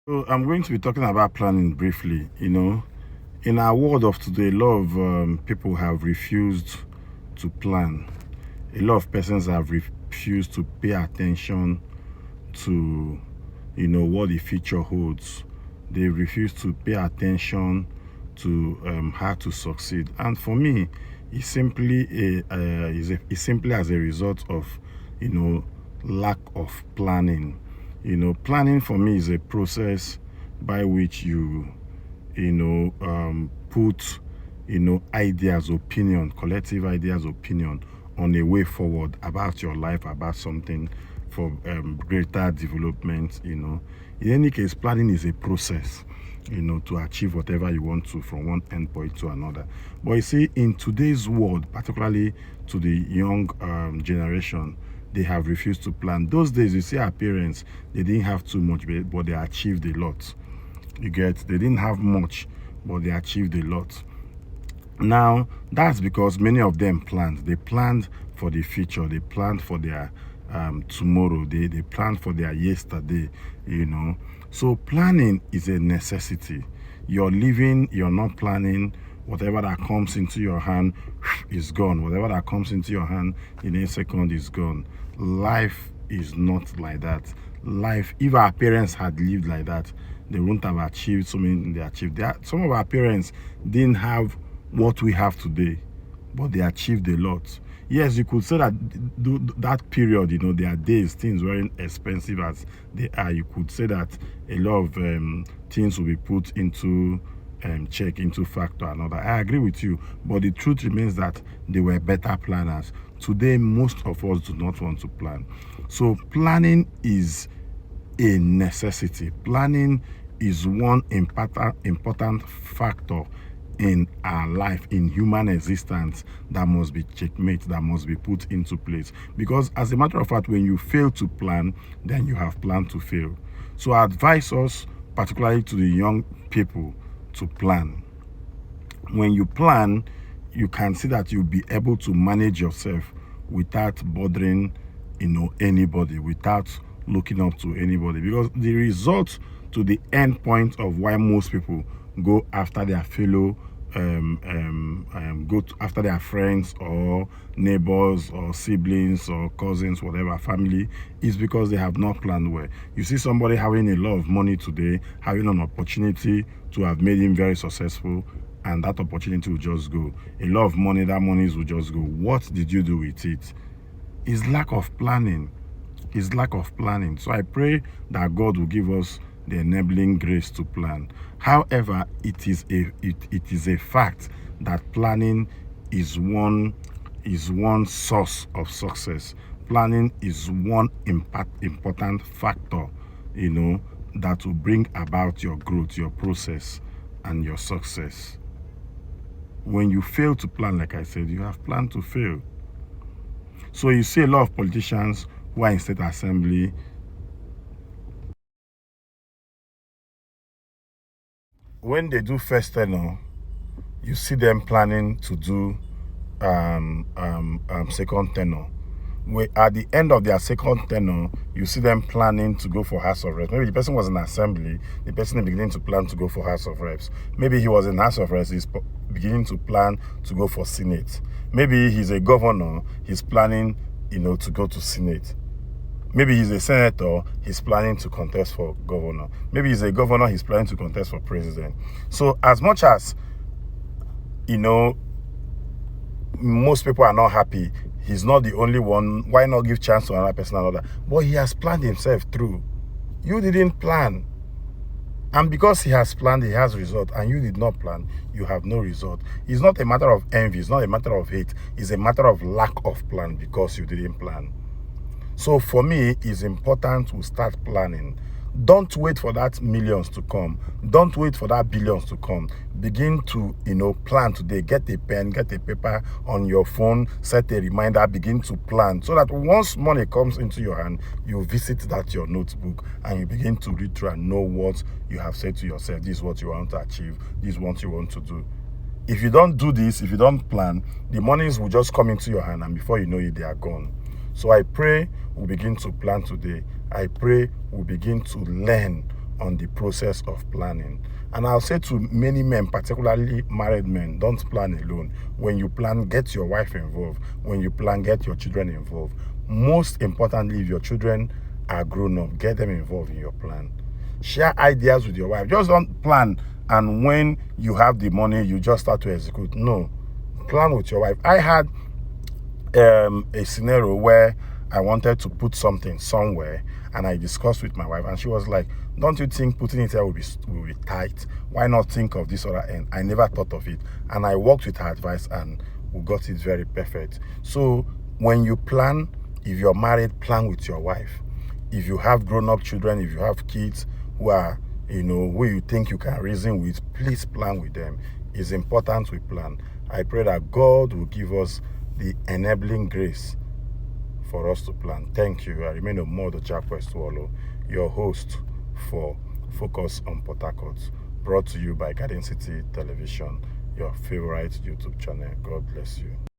So I'm going to be talking about planning briefly. In our world of today, a lot of people have refused to plan. A lot of persons have refused to pay attention to, what the future holds. They refuse to pay attention to how to succeed. And for me, it's simply as a result of, you know, lack of planning. Planning for me is a process by which put, ideas, opinion, collective ideas, opinion on a way forward about your life, about something for greater development. In any case, planning is a process, to achieve whatever you want to from one endpoint to another. But you see, in today's world, particularly to the young generation, they have refused to plan. Those days, you see, our parents, they didn't have too much, but they achieved a lot. You get, they didn't have much, but they achieved a lot. Now, that's because many of them planned. They planned for the future. They planned for their tomorrow. They planned for their yesterday. So planning is a necessity. You're living, you're not planning. Whatever that comes into your hand is gone. Whatever that comes into your hand in a second is gone. Life is not like that. Life, if our parents had lived like that, they wouldn't have achieved so many things they achieved. Some of our parents didn't have what we have today, but they achieved a lot. Yes, you could say that that period, their days, things weren't expensive as they are. You could say that a lot of things will be put into check, into factor another. I agree with you, but the truth remains that they were better planners. Today, most of us do not want to plan. So planning is a necessity. Planning is one important factor in our life, in human existence, that must be checkmate, that must be put into place. Because as a matter of fact, when you fail to plan, then you have planned to fail. So I advise us, particularly to the young people, to plan. When you plan, you can see that you'll be able to manage yourself without bothering, anybody, without looking up to anybody. Because the result to the end point of why most people go after their fellow after their friends or neighbors or siblings or cousins, whatever, family, is because they have not planned well. You see somebody having a lot of money today, having an opportunity to have made him very successful, and that opportunity will just go. A lot of money, that money will just go. What did you do with it? It's lack of planning. It's lack of planning. So I pray that God will give us the enabling grace to plan. However, it is a fact that planning is one source of success. Planning is one important factor, that will bring about your growth, your process, and your success. When you fail to plan, like I said, you have planned to fail. So you see a lot of politicians who are in state assembly. When they do first tenure, you see them planning to do second tenure. At the end of their second tenure, you see them planning to go for House of Reps. Maybe the person was in assembly, the person is beginning to plan to go for House of Reps. Maybe he was in House of Reps, he's beginning to plan to go for Senate. Maybe he's a governor, he's planning, to go to Senate. Maybe he's a senator, he's planning to contest for governor. Maybe he's a governor, he's planning to contest for president. So as much as, most people are not happy, he's not the only one. Why not give chance to another person, another? But he has planned himself through. You didn't plan. And because he has planned, he has result. And you did not plan, you have no result. It's not a matter of envy. It's not a matter of hate. It's a matter of lack of plan because you didn't plan. So for me, it's important to start planning. Don't wait for that millions to come. Don't wait for that billions to come. Begin to, plan today. Get a pen, get a paper on your phone, set a reminder, begin to plan. So that once money comes into your hand, you visit that your notebook and you begin to read through and know what you have said to yourself. This is what you want to achieve. This is what you want to do. If you don't do this, if you don't plan, the monies will just come into your hand and before you know it, they are gone. So I pray we'll begin to plan today. I pray we'll begin to learn on the process of planning. And I'll say to many men, particularly married men, don't plan alone. When you plan, get your wife involved. When you plan, get your children involved. Most importantly, if your children are grown up, get them involved in your plan. Share ideas with your wife. Just don't plan and when you have the money, you just start to execute. No, plan with your wife. I had a scenario where I wanted to put something somewhere, and I discussed with my wife, and she was like, don't you think putting it here will be tight? Why not think of this other end? I never thought of it, and I worked with her advice, and we got it very perfect. So when you plan, if you're married, plan with your wife. If you have grown-up children, if you have kids who are, who you think you can reason with, please plan with them. It's important we plan. I pray that God will give us the enabling grace for us to plan. Thank you. I remain Omodo Jakwestwolo, your host for Focus on Port Harcourt, brought to you by Garden City Television, your favorite YouTube channel. God bless you.